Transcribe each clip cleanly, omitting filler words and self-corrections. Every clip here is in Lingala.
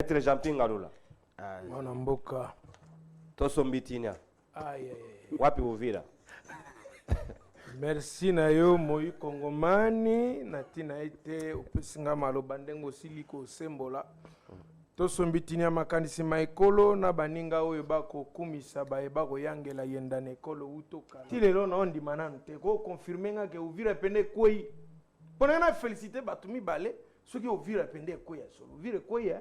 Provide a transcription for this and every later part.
Maître Jean-Pierre Ngalula. Mwana mboka. Tosombitinia. Aïe. Wapi Uvira. Merci na yo moi Kongomani natina ete opesinga maloba ndengo siliko sembola. Tosombitinia makanisi maekolo na baninga oyo bako kumisa baeba koyangela yenda na ekolo utoka. Ti lelo na ondi mananu te ko confirmer nga ke Uvira pende koi. Pona na féliciter batumi balé ceux qui Uvira pende koi solo. Uvira koi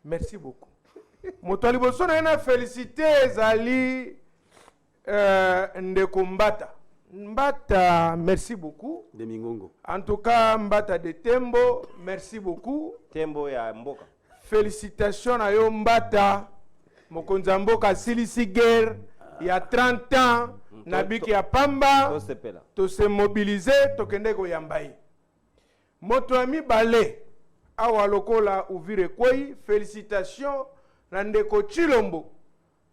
Merci beaucoup. Moto liboso na féliciter ezali ndeko Mbata, merci beaucoup. De Mingongo. En tout cas, Mbata de Tembo, merci beaucoup. Tembo ya Mboka. Félicitations à yo Mbata. Mokonza Mboka silisi guerre. Il y a 30 ans, nabiki ya pamba. To se mobiliser, to kende ko yambai. Moto ami balé. Awa lokola Uvira kwei, félicitations na ndeko Chilombo.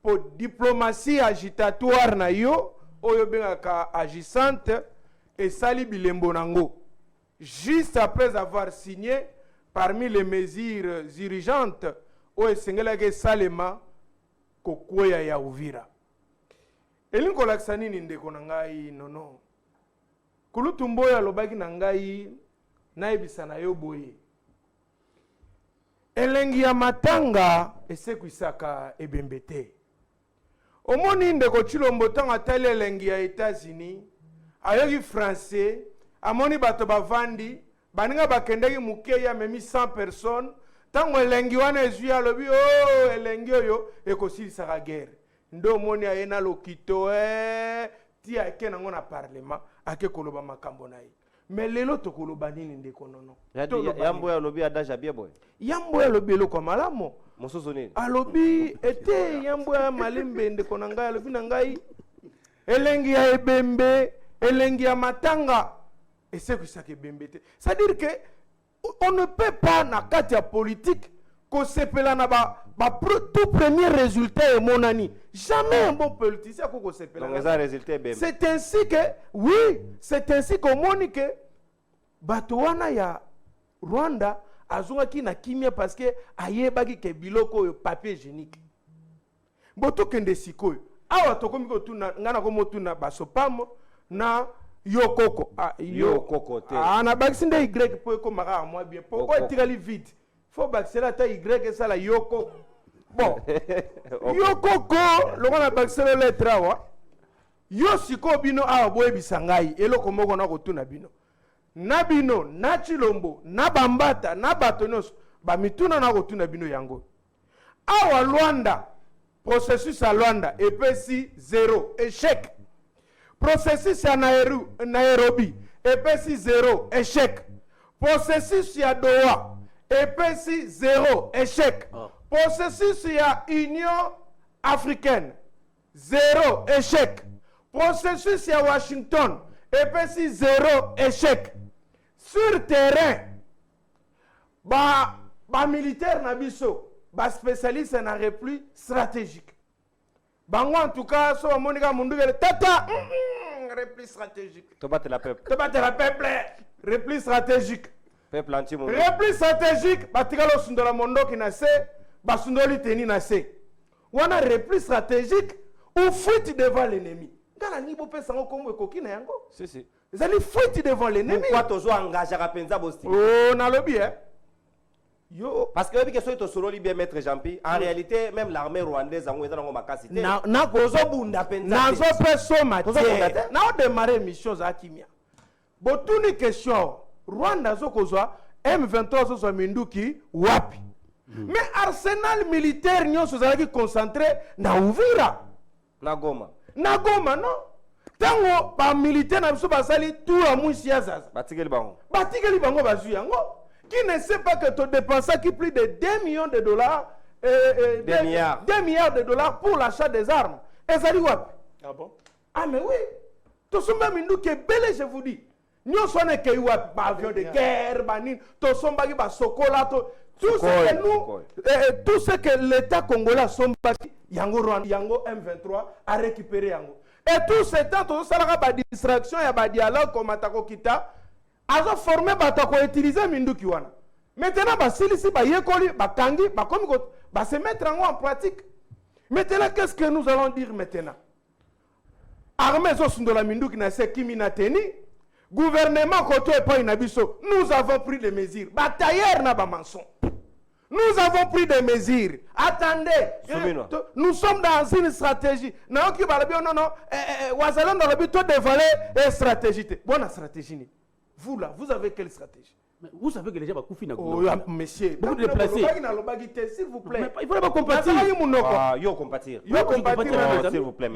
Pour diplomatie agitatoire na yo. Oyo bengaka agissante et sali bilembo nango. Juste après avoir signé parmi les mesures urgentes oyo sengelaka salema kokweya ya Uvira. Elinko lakisa nini ndeko na ngai nono. Kulutu mboya alobaki na ngai nayebisa na yo boye. Elengi ya matanga esekwisaka ebembe te. Omoni ndeko Chilombo tanga tali elengi ya États-Unis, ayoki français, amoni bato bavandi, baninga bakendeki muke ya memi 100 personnes, tango elengi wana ezwi alobi oh elengi oyo ekosilisaka guerre. Ndo omoni ayena lokito ti ake nango na parlement ake koloba makambo na ye. Mais lelo tokoloba nini ndeko nono. Yambo ya lobi adaja bieboy. Yambo ya lobi eloko malamo. Mosusu nini? Alobi ete yambo ya malembe ndeko na ngai alobi na ngai elengi ya ebembe elengi ya matanga esekwisaka ebembe te. C'est-à-dire que on ne peut pas na kati ya politique kosepela na tout premier résultat et monani. Jamais un bon politicien ko kosepela. Donc ça résultat ebembe. C'est ainsi que oui, c'est ainsi qu'on monique bato wana ya Rwanda azunga ki na kimia parce que ayebaki ke biloko yo papier hygiénique. Boto kende sikoyo. Awa tokomi ko tuna ngana ko motuna basopamo na yokoko. Yokoko te. Na bakisinde Y po ko maka moi bien. Pourquoi tirali vite? Faut bakisela ta Y ça la yoko. Bon. Yokoko lokona bakisela lettre awa. Yo siko bino awa boye bisangai eloko moko na ko tuna bino. Nabino, na Chilombo, na Bambata, na Batonos, bamituna na kotuna bino yango. Awa Luanda, processus à Luanda, EPC 0, échec. Processus à Nairobi, EPC 0, échec. Processus à Doha, EPC 0, échec. Processus à Union africaine, 0, échec. Processus à Washington, EPC 0, échec. Sur terrain, militaire na biso, spécialiste na repli stratégique. Bango en tout cas, so monika mundu tata repli stratégique. To battre la peuple. To battre la peuple. Repli stratégique. Peuple anti monde. Repli stratégique, batikalo sundola mondo ki na se, basundoli teni na se. Wana repli stratégique ou fuite devant l'ennemi. Ngana ni bo pesa ngo komwe kokina yango. Si. Ils allaient fuite devant l'ennemi. Pourquoi tu as engagé à penza bosti? Oh, na lobby hein. Yo. Parce que depuis que soit solo bien maître Jean-Pierre, en réalité même l'armée rwandaise en dans makasité. Na kozo bunda penza. Na zo peso matière. Na on démarrer mission za kimia. Botuni question. Rwanda zo kozwa M23 zo minduki wapi? Mais arsenal militaire nyonso zalaki concentré na Uvira. Na Goma. Na Goma non. Tango ba militaire na biso basali tout à Mousia Zaza. Batikeli bango. Batikeli bango bazu yango. Qui ne sait pas que tu dépenses qui plus de 2 millions de dollars 2 milliards de dollars pour l'achat des armes. Et ça dit quoi? Ah bon? Ah mais oui. To somba mindu ke belé je vous dis. Nous sommes que wa avion de guerre banin to somba ki ba sokola to tout ce que nous tout ce que l'état congolais somba yango Rwanda yango M23 a récupéré yango. Et tout ce temps, tout ça, la distraction, il y a un dialogue comme Atako Kita. Ils ont formé Batako utiliser Minduki wana. Maintenant, basilisi bayekoli bakangi bakomi ba se mettre en pratique. Maintenant, qu'est-ce que nous allons dire maintenant? Armée Zosundola Minduki na se kimi na teni. Gouvernement koto et pas inabiso. Nous avons pris des mesures. Batailleur na ba mensonge. Nous avons pris des mesures. Attendez. Nous sommes dans une stratégie. Non, Wazalon dans le but de dévaler une stratégie. Bonne stratégie. Vous là, vous avez quelle stratégie? Mais vous savez que les gens vont couper dans monsieur, beaucoup déplacés. S'il vous plaît. Il faut pas compatir. Yo compatir. Yo compatir, s'il vous plaît.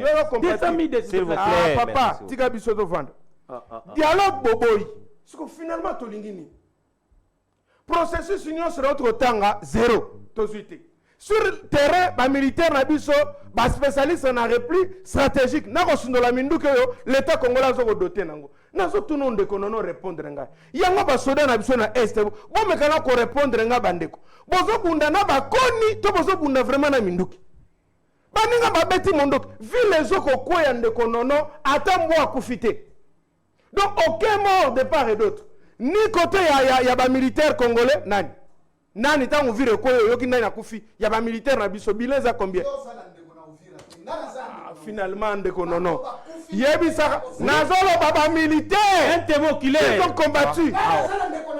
S'il vous plaît. Ah, papa, tika biso to vendre. Dialogue boboy. Parce que finalement, to lingini. Processus union sur notre tanga, zéro. Sur le terrain, les militaires, les spécialistes en repli stratégique. L'État congolais a doté. Nous avons tout le monde qui répondre. Il y a des soldats qui sont à l'Est. Bon, mais quand on répondre, bandeko. Bozo bundana ba koni, to bozo bunda vraiment na minduki. Baninga ba beti mondok. Vu les autres ko yande konono, attends moi kufite. Donc aucun mort de part et d'autre. Ni côté ya ba militaire congolais nani. Nani tangu vire koyo yoki nani akufi ya ba militaire na biso bileza combien? Finalement ndeko nono. Yebisa nazolo baba militaire un témoin qu'il est. Ils ont combattu.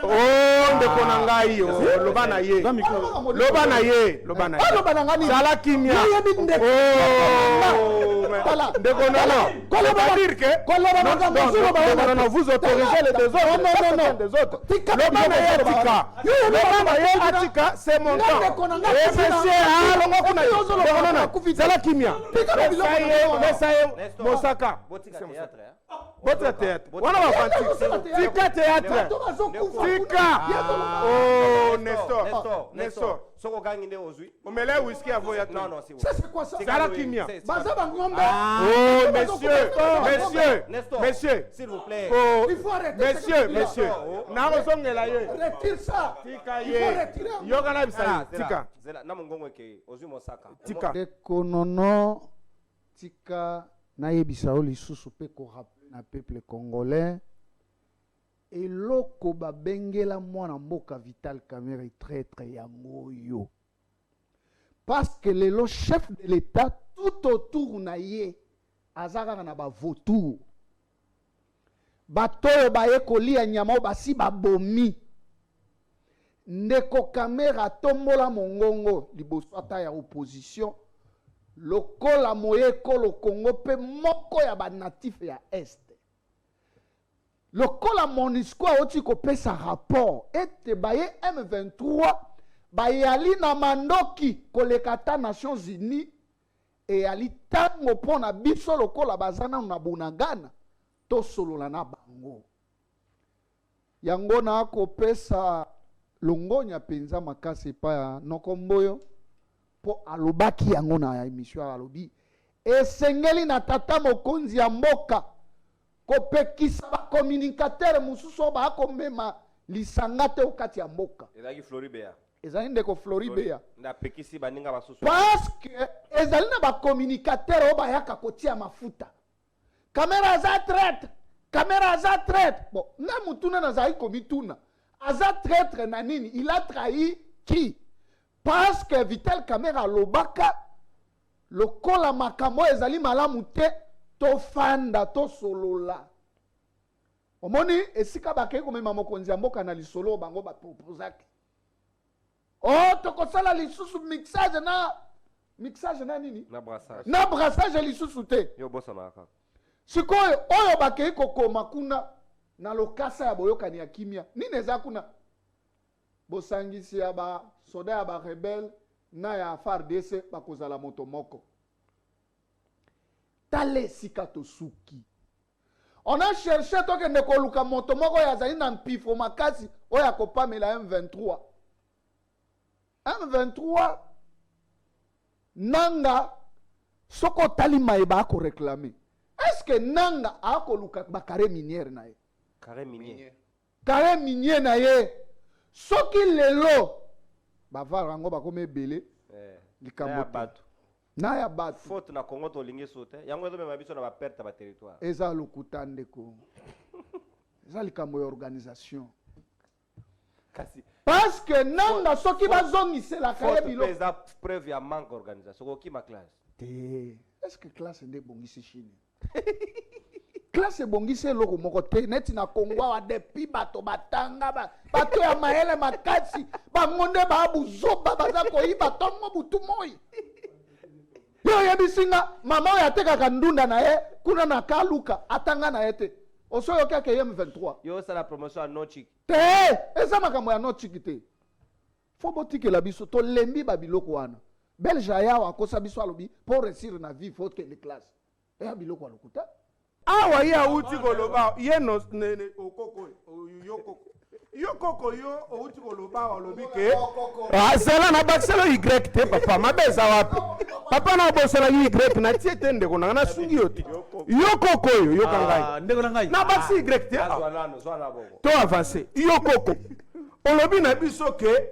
Oh ndeko nangai yo lobana ye. Lobana ye, lobana ye. Sala kimia. Oh ndeko nono. Quoi va dire que non vous autorisez les deux autres. Non des autres. Lobana ye tika. Lobana ye atika c'est mon temps. Et monsieur alongo kuna. Sala kimia. Mosaka. Votre théâtre. On va faire Tika théâtre. Tika. Oh, Nestor. On met les whisky à voyager. Non, c'est ça. C'est quoi ça? C'est la kimia. Oh, monsieur. S'il vous plaît. Il faut arrêter. Monsieur. Retire ça. Tika ye. Yogana bisala. Tika. Tika. Konono. Tika nayebisa o lisusu pe ko rappeler na peuple congolais eloko babengela mwana mboka Vital Kamerhe traître yango yo parce que le chef de l'État tout autour na ye azaka na ba vautour batoyo baye kolia nyama basi babomi ndeko Kamerhe atombola mongongo liboso ata ya opposition lokola moyeko lo Congo pe moko ya ba natif ya est lokola MONUSCO oti ko pesa rapport ete baye M23 bayali na mandoki kolekata Nations Unies e ali tango pona biso lokola bazana na bunagana to solola na bango yango na ko pesa longonya penza makasi pa ya nokomboyo po alobaki yango na émission alobi esengeli na tata mokonzi ya mboka kopekisa ba communicateur mususu ba komema lisanga te okati ya mboka ezali Floribea ezali ndeko Floribea na pekisi baninga basusu parce que ezali na ba communicateur oba yaka kotia mafuta kamera za traite bon na mutuna na zai komituna aza traître na nini il a trahi qui? Parce que Vital Kamerhe lobaka lokola makambo ezali malamu te to fanda to solola omoni esika bakei komema mokonzi ya mboka na lisolo bango baproposaki oh tokosala lisusu mixage na nini na brassage lisusu te yo bosa naka sikoyo oyo bakei kokoma kuna na lokasa ya boyokani ya kimia nini eza kuna bosangisi ya ba soda ya ba rebelle na ya FARDC bakozala moto moko tale sika to suki on a cherché tokende koluka moto moko ya zali na mpifo makasi oya kopamela M23 nanga soko tali maeba ko réclamer est-ce que nanga akoluka ba carré minière na ye carré minier na ye soki lelo bavara yango bakoma ebele likambo te na ya bato faute na Congo to lingi sote yango ezomema biso na ba perte ba territoire eza lokuta ndeko eza likambo ya organisation parce que nanga soki bazongiselaka ye biloko eza preuve ya manque organisation sokoki ma classe te. Est-ce que classe nde ebongisi chine? Classe ebongisi eloko moko te neti na Congo awa depuis bato batanga bato ya mayele makasi bango nde babuzoba baza koyiba ntongo butu moi. Yo oyebisi nga mama oyo atekaka ndunda na ye kuna na kaluka atanga na ye te osoyoki ake ye M23 yo osala promotion ya nochik te eza makambo ya nochiki te. Fo botikela biso tolembi babiloko wana. Belge ayawa akosa biso alobi pour réussir na vie faut que les classes eya biloko alokuta awa ye auti koloba ye no okoko yokoko yo outi koloba olobi ke azela na baselo y te papa mabeza wapi papa na bosela y na tie te ndeko na sungi yo te yokoko yo yokangai ndeko na ngai na basi y te zwana bongo to avancer yokoko olobi na biso ke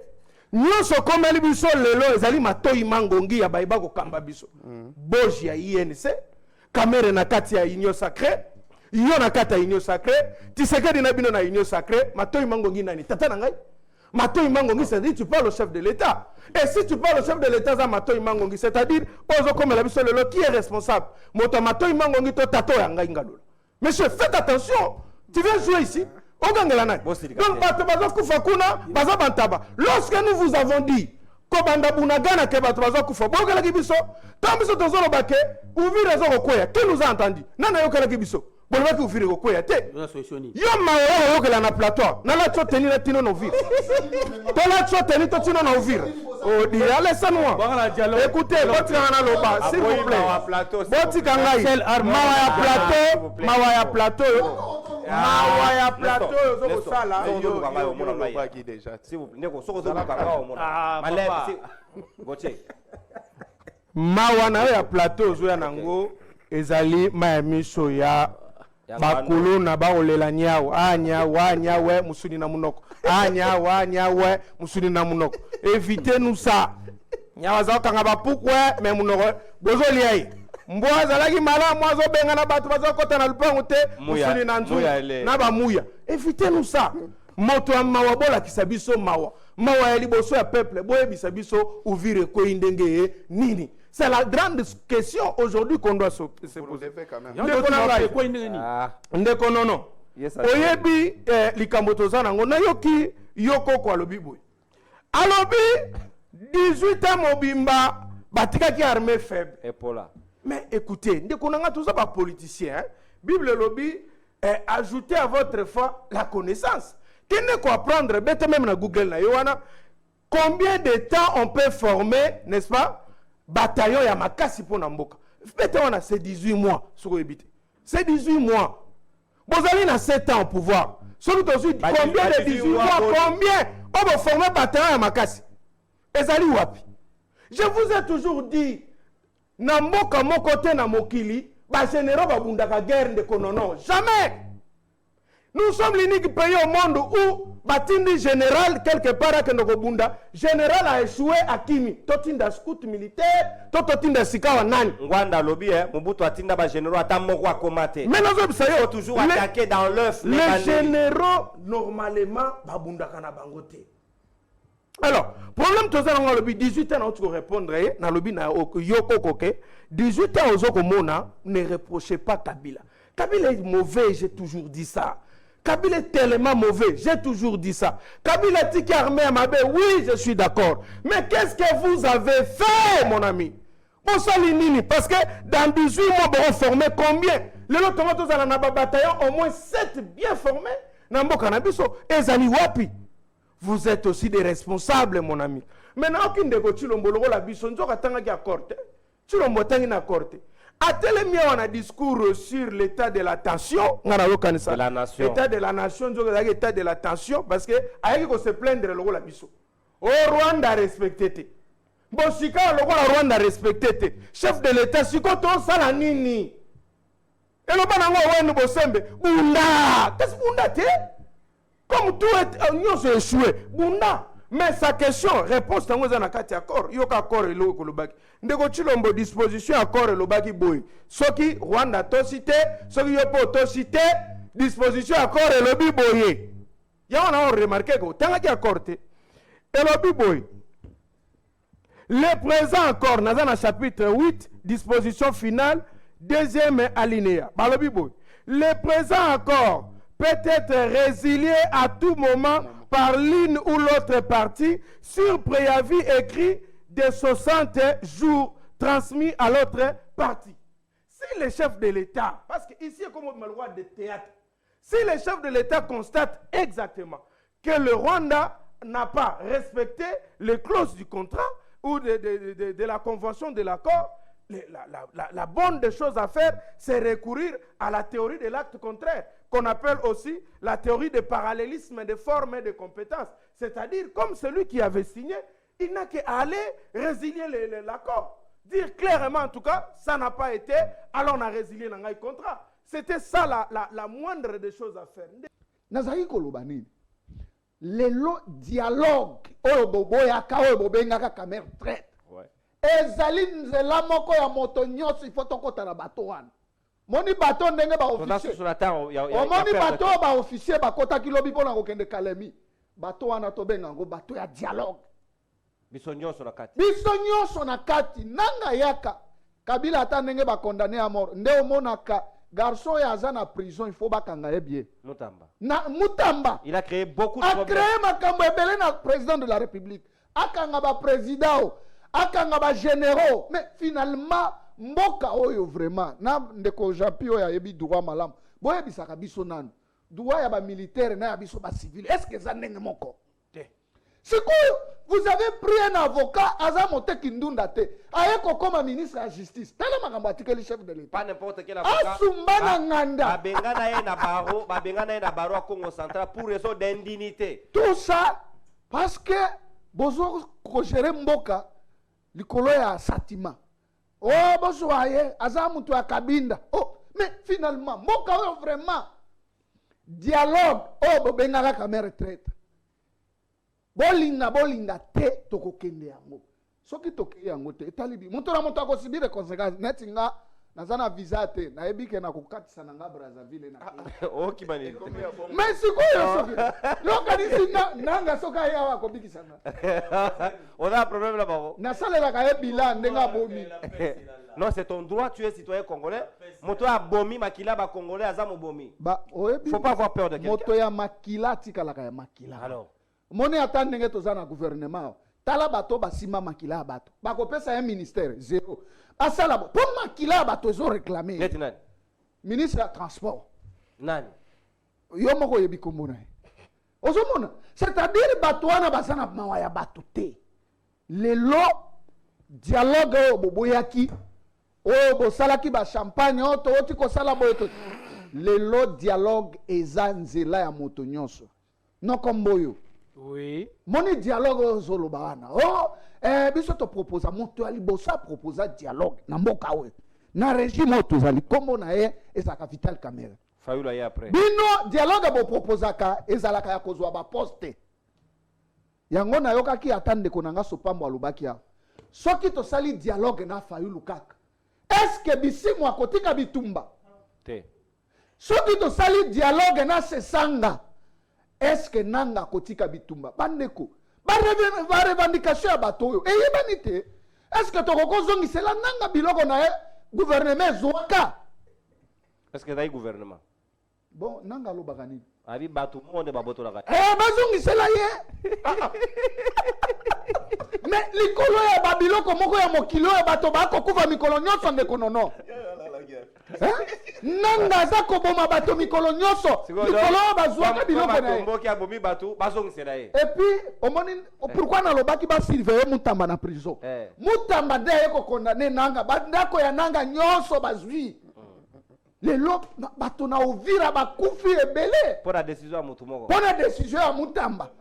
nyonso komeli biso lelo ezali matoi mangongi ya bayiba kokamba biso boji ya INC kamere na kati ya union sacré yo na kati ya union sacré Tshisekedi na bino na union sacré matoi mangongi nani tata na ngai matoi mangongi c'est-à-dire tu parles au chef de l'État et si tu parles au chef de l'État za matoi mangongi c'est-à-dire ozo komela biso lelo qui est responsable moto matoi mangongi to tato ya ngai ngalola monsieur faites attention tu viens jouer ici ogangela nani donc bato bazo kufa kuna baza bantaba lorsque nous vous avons dit kobanda bunagana ke bato bazo kufa bogelaki biso tambiso tozoloba ke uvire ezo kokwea qui nous a entendu nana yokelaki biso bolobaki uvire kokwea te yo maoyo oyokela na plateau nalatio teni na tino na uvire tolatio teni to tino na uvire odi laissez-moi écoutez botikanga na loba s'il vous plaît botika ngai mawa ya plateau mawa ya plateau ozo kosala olobaki déjà s'il vous plaît ndeko soko zo kanga omona malebe boche mawa na ya plateau ozo ya nango ezali maya miso ya bakulu na baolela nyawo nyawe musuni na munoko nyawe musuni na munoko évitez-nous ça nyawa za kanga bapukwe me munoko bozolia yi mbwa azalaki malamu azobenga na bato bazokota na lupango te musuni na nzu na bamuya évitez-nous ça moto ya mawa bolakisa biso mawa ya liboso ya peuple boyebisa biso uvire kwei ndenge nini. C'est la grande question aujourd'hui qu'on doit se poser. Ndeko nono. Oyebi likambo toza nango na yoki yokoko alobi boy. Alobi 18 ans mobimba batikaki armée faible. Epola. Mais écoutez, ndeko nanga toza ba politicien, Bible lobi ajoutez à votre foi la connaissance. Kene ko apprendre bête même na Google na yowana combien de temps on peut former, n'est-ce pas? Bataillon ya makasi pour Namboka. Peut-être on a c'est 18 mois sur le c'est 18 mois. Bozali na 7 ans au pouvoir. Celui aussi combien de 18 mois combien on va former bataillon ya makasi. Ezali wapi. Je vous ai toujours dit Namboka mon côté na mokili ba généraux ba bundaka guerre de konono. Jamais. Nous sommes l'unique pays au monde où Batindi général quelque part à Kenokobunda, général a échoué à Kimi. Totinda scout militaire, Totinda sikawa nani. Ngwanda lobby Mobutu atinda ba généraux atamoko akomate. Mais nous observons toujours attaqué dans l'œuf. Les généraux normalement babunda kana bangote. Alors, problème tout ça dans le 18 ans tu répondre na lobby na yoko koke 18 ans ozoko mona ne reprochez pas Kabila. Kabila est mauvais, j'ai toujours dit ça. Kabila est tellement mauvais, j'ai toujours dit ça. Kabila tiki armé à Mabé, oui, je suis d'accord. Mais qu'est-ce que vous avez fait, mon ami? Bon, ça, parce que dans 18 mois, on formé combien? Les autres tomatos à la bataillon, au moins 7 bien formés. Nambo Kanabiso, et Zali Wapi. Vous êtes aussi des responsables, mon ami. Maintenant, aucune de vos chilombolo, la bison, tu as tangi à corte. Tu l'as motangi à corte. A tellement on a discours sur l'état de la tension, de la nation. État de la nation, état de la tension, parce que aïe ko se plaindre le la biso. Oh Rwanda respecté. Bon sika le Rwanda respecté. Chef de l'état siko to sala nini. Et le banango wenu bosembe bunda. Qu'est-ce bunda te? Comme tout est union se échoué. Bunda. Mais sa question, réponse tango za nakati accord, yoka accord elo ko lobaki. Ndeko chilombo disposition accord lobaki boy. Soki Rwanda to cité, soki yopo to cité, disposition accord lobi boye. Ya on a remarqué que tanga ki accord te. elobi boy. Le présent encore, dans le chapitre 8, disposition finale, deuxième alinéa. Balobi boy. Le présent encore peut être résilié à tout moment par l'une ou l'autre partie sur préavis écrit de 60 jours transmis à l'autre partie. Si le chef de l'État, parce qu'ici, comme on a le droit de théâtre, si le chef de l'État constate exactement que le Rwanda n'a pas respecté les clauses du contrat ou de la convention de l'accord, la bonne des choses à faire, c'est recourir à la théorie de l'acte contraire, qu'on appelle aussi la théorie de parallélisme des formes et des compétences. C'est-à-dire, comme celui qui avait signé, il n'a qu'à aller résilier l'accord. Dire clairement, en tout cas, ça n'a pas été, alors on a résilié le contrat. C'était ça la moindre des choses à faire. Nazari Kolobani, le dialogue, oyo boboyaka, oyo bobengaka kamere traite. Ezali nzela moko ya moto nyonso ifo tokota na bato wana. Moni bato ndenge ba officier. Omoni bato ba officier bakotaki lobi mpona kokende Kalemi. Bato wana tobenga ngo bato ya dialogue. Biso nyonso na kati. Biso nyonso na kati. Nanga yaka. Kabila ata ndenge ba condamné à mort. Nde omonaka garçon ya aza na prison, il faut bakanga ye bien. Mutamba. Mutamba. Il a créé beaucoup de problèmes. problèmes. A créé makambo ebele na président de la République. Akanga ba président. Akanga ba généraux, mais finalement mboka oyo vraiment na ndeko Japi oyo yebi droit malam boye bisaka biso nanu droit ya ba militaire na ya biso ba civil, est-ce que ça ndenge moko c'est quoi? Vous avez pris un avocat aza mote kindunda te aye kokoma ministre ya justice tala makambo atikeli chef de l'État, pas n'importe quel avocat asumbana nganda babengana ye na baro à Congo central pour raison d'indignité, tout ça parce que bozo ko gérer mboka likolo ya satima. Oh, bonsoir, aza mutu ya kabinda. Oh, mais finalement, mboka oyo vraiment dialogue, oh, bobengaka kamere traite. Bolinga te tokokende yango. Soki tokende yango te, etalibi. Mutu na mutu akosibire conséquence. Netinga, nazana visa te, na ebike na kokatisa na nga Brazzaville na. Oh, kibani. Mais sikoyo soki. Lokanisi nanga soka ya wa kobikisa na. On a un problème là-bas. Na salela ka bilan ndenga bomi. Non, c'est ton droit, tu es citoyen congolais. Moto a bomi makila ba congolais azamo bomi. Ba oyebi. Faut pas avoir peur de quelqu'un. Moto ya makila tikala ka ya makila. Alors, moni ata ndenge tozana gouvernement. Tala bato basima makila bato. Ba kopesa un ministère zéro. Asala bo. Pour makila bato zo réclamer. Lieutenant. Ministre ya transport. Nani? Yo moko yebi komona. Ozomona, c'est-à-dire bato wana basana mawa ya bato te. Lelo dialogue o boboyaki o bosalaki ba champagne o to oti ko sala boyo to. Lelo dialogue eza nzela ya moto nyonso. Non comme boyo. Oui. Moni dialogue o zolo bana. Oh, biso to proposa moto ali bosa proposa dialogue na mboka we. Na régime to zali kombo na ye ezaka vital camera. Fayula ye après. Bino dialogue bo proposaka ezalaka ya kozwa ba poste. Yango na yokaki atande konanga sopambo alubaki ya. Soki to sali dialogue na Fayulu kaka. Est-ce que bisimu akotika bitumba? Te. Soki to sali dialogue na Sesanga. Est-ce que nanga akotika bitumba? Bandeko. Ba revendication ya batoyo. Eyebani te. Est-ce que to kokozongisela nanga biloko na gouvernement zwaka? Est-ce que c'est gouvernement? Bon, nanga lo bagani. Abi batu monde baboto la. Bazongisela ye. Mais likolo ya babiloko moko ya mokilo ya bato bako kuva mikolo nyonso ndeko nono. Nanga za koboma bato mikolo nyonso. Likolo bazwaka biloko na ye. Mboki abomi batu bazongisela ye. Et puis omoni pourquoi na lobaki ba surveiller Mutamba na prison. Mutamba nde ye ko condamner nanga bandako ya nanga nyonso bazwi. Lelo bato na Uvira bakufi ebele. Pour la décision à Mutumoko. Pour la décision à Mutamba.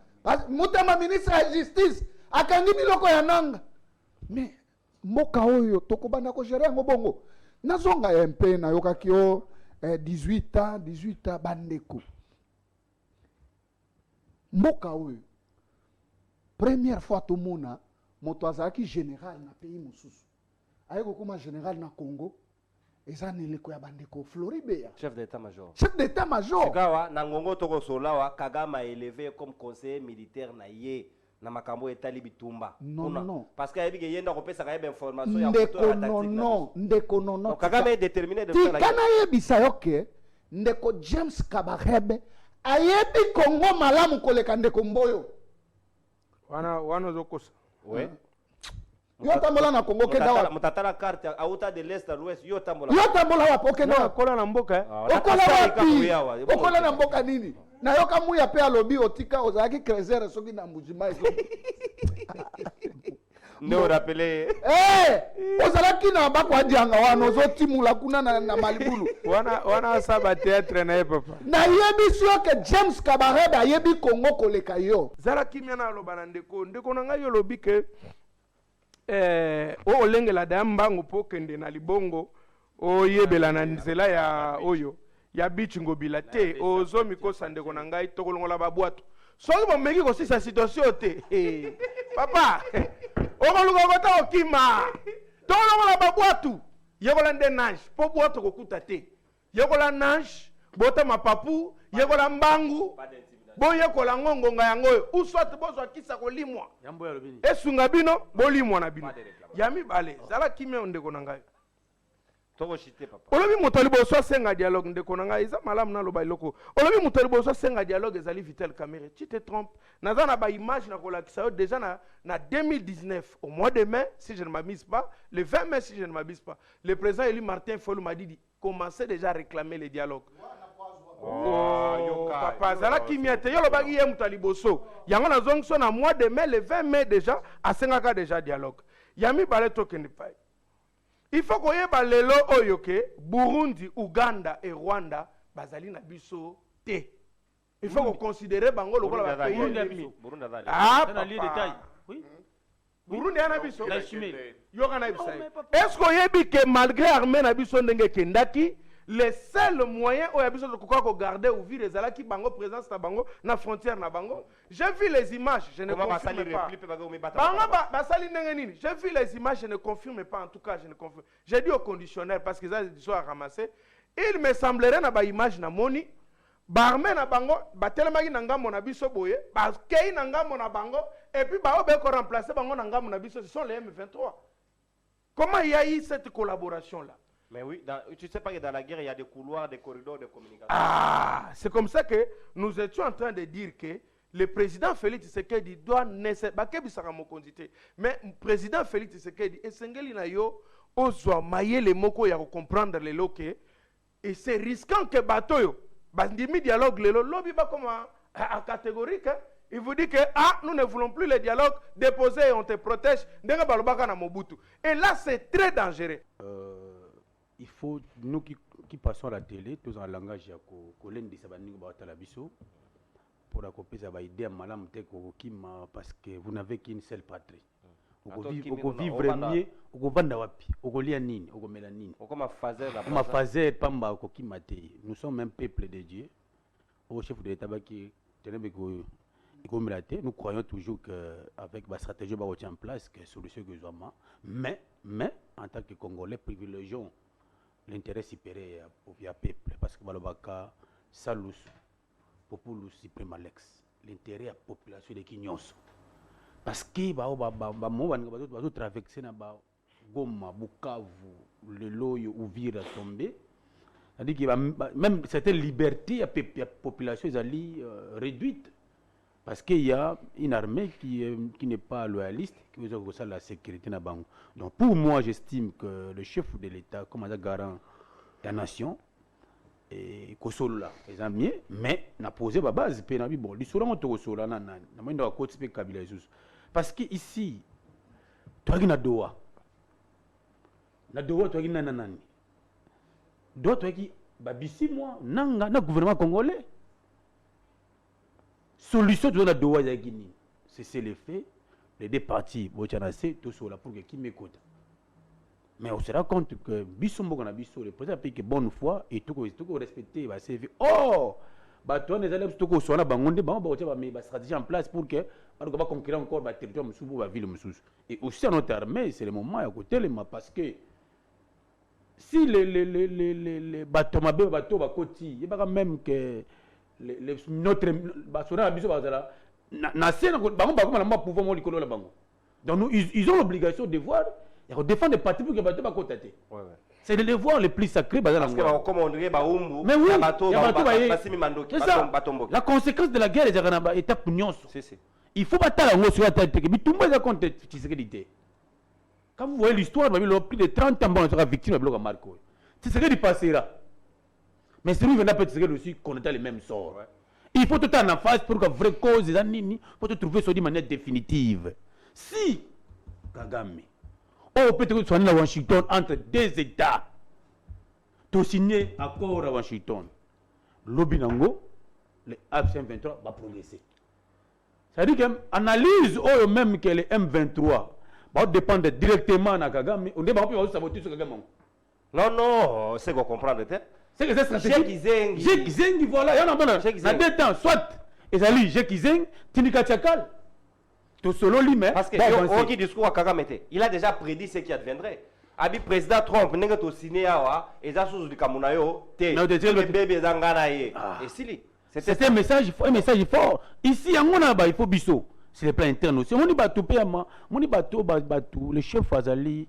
Mutamba ministre de la justice akangi biloko ya nanga. Mais mboka oyo tokobanda ko gérer ngo bongo. Nazonga MP na yokaki o 18 ans bandeko. Mboka oyo première fois to mona moto azaki général na pays mususu. Ayeko kuma général na Congo. Ezaneleko ya bandeko Floribert. Chef d'état-major. Chef d'état-major. Kawa na ngongo toko solawa Kagame a élevé comme conseiller militaire na ye na makambo etali bitumba. Non. Parce que yebi yenda ko pesa ka information ya ndeko non. Kagame est déterminé de faire la guerre. Tikana yebisa yoke ndeko James Kabarebe ayebi Congo malamu koleka ndeko Mboyo. Wana zokosa. Ouais. Yo tambola na Congo ke dawa. Mutatala carte auta de l'est à l'ouest yo tambola. Yo tambola wapi oke dawa. Kola na mboka. Okola wapi? Okola na mboka nini? Na yo kamuya pe alobi otika ozaki creuser soki na mbujima ezo. Ne rappelez. Ozalaki na bakwa dianga wana ozotimula kuna na Malibulu. Wana saba théâtre na papa. Na yebi sio ke James Kabarebe ayebi Congo koleka yo. Zala kimia na loba na ndeko na ngai lobi ke o lengela da mbango po kende na libongo o yebela na nzela ya oyo ya bichingo bilate ozo mikosa ndeko na ngai tokolongola babwato soki bomeki kosisa situation te papa okoluka kota okima tokolongola babwato yekola nde nage po bwato kokuta te yekola nage bota mapapu yekola mbangu boyekola ngongonga yango uswat bozwa kisa kolimwa esunga bino bolimwa na bino ya mibale zala kimia ndeko na ngai olobi moto liboso asenga dialogue ndeko na ngai eza malamu na loba iloko olobi moto liboso asenga dialogue ezali Vital Kamerhe tu te trompes naza na ba image na kolakisa yo déjà na 2019 au mois de mai si je ne m'abuse pas le 20 mai si je ne m'abuse pas le président élu Martin Fayulu m'a dit commencer déjà à réclamer le dialogue. Papa zala kimia te yo lobaki ye moto liboso yango na zongso na mois de mai le 20 mai déjà asengaka déjà dialogue yami bale tokende pai. Il faut qu'on yeba lelo oyoke Burundi, Uganda et Rwanda bazali na biso te. Il faut qu'on considère bango lokola ba pays ennemis. Oui. Burundi ana biso. Yo kana biso. Est-ce qu'on yebi que malgré armée na biso ndenge kendaki le seul moyen où yabiso de ko garder ou vivre ezalaki bango présence na bango na frontière na bango. J'ai vu les images, je ne confirme pas. Basali ndenge nini? J'ai vu les images, je ne confirme pas en tout cas, je ne confirme. J'ai dit au conditionnel parce que ça ils à ramasser. Il me semblerait na ba image na moni barme na bango batelemaki na ngambo na biso boye, bakei na ngambo na bango et puis ba obeko remplacer bango na ngambo na biso, ce sont les M23. Comment il y a eu cette collaboration là? Mais oui, tu sais pas que dans la guerre, il y a des couloirs, des corridors de communication. Ah, c'est comme ça que nous étions en train de dire que le président Félix Tshisekedi doit nécessairement... Mais le président Félix Tshisekedi, esengeli na yo, ozwa maye le moko ya comprendre le loke, et c'est risquant que bateau yo, bandimi dialogue le lobby ba comme à catégorique, il vous dit que nous ne voulons plus le dialogue, déposer et on te protège, ndenga balobaka na Mobutu. Et là, c'est très dangereux. Il faut, nous qui passons à la télé, tous en langage, pour accomplir ça, parce que vous n'avez qu'une seule patrie. Vous vivre mieux, vous vendre wapi, vous lire nini, vous mélanine. Nous sommes un peuple de Dieu. Au chef de l'État qui nous croyons toujours qu'avec la stratégie va en place, que solution que nous avons. Mais en tant que Congolais, privilégions l'intérêt supérieur au peuple, parce que Balobaka, Salus, Populus, Supremalex, l'intérêt de la population de Kinyos. Parce que va traverser na Goma, Bukavu, le Loyo, Ouvira tombé. C'est-à-dire que même certaines libertés, la population est réduite. Parce qu'il y a une armée qui n'est pas loyaliste, qui veut dire la sécurité na bango. Donc pour moi, j'estime que le chef de l'État, comme un garant de la nation, et Kosolola, les amis, mais n'a posé la base. Bon, l'histoire on te Kosolola, na moindre à côté de Kabila Jesus. Parce que ici, toi qui na Doha, toi qui na nanani, toi qui babisi moi, nanga na gouvernement congolais. Solution de la Doha Yagini, c'est le fait, les deux parties, tout sur la pour que qui m'écoute. Mais on se rend compte que Bissombo a Bisso, le président a bonne foi et tout respecter, va servir. Oh, toi les élèves tout sur la bangonde, mais stratégie en place pour que on va conquérir encore le territoire Moussou, la ville Moussou. Et aussi à notre armée, c'est le moment à côté parce que si les bateaux bateau va côté, il y a même que notre Donc ils ont l'obligation de voir et de défendre les partis pour que les bateaux soient cotatés. C'est le devoir le plus sacré. Parce que comme on dirait, mais oui, c'est ça. La conséquence de la guerre est étape nyonso. Il faut pas la sur la tête. Mais tout le monde a compté. Quand vous voyez l'histoire, plus de 30 ans, on sera victime de bloc à Marco. C'est ce qui passera. Mais celui qui vient aussi connaître les mêmes sorts. Il faut tout en face pour que vraie cause des années, pour te trouver sur de manière définitive. Si Kagame, peut-être que soit à Washington entre deux États, tu signé accord à Washington, l'Obinango, le M23 va progresser. C'est-à-dire que l'analyse même que le M23 va dépendre directement de Kagame, on ne va pas saboter sur Kagame. Non, c'est qu'on comprend. C'est que c'est stratégique. Jek Zeng, voilà, il y en a dans deux temps, soit Ezali, Jek Zeng, Tinika Tchakal. Tout solo lui, mais. Parce que le discours à Kagame, il a déjà prédit ce qui adviendrait. Abi président Trump, il a signé à Ezasus du Kamunayo, le bébé Zanganaye. Et si c'est un message fort. Ici, il faut biso. C'est le plan interne aussi. On y bateau, le chef Azali,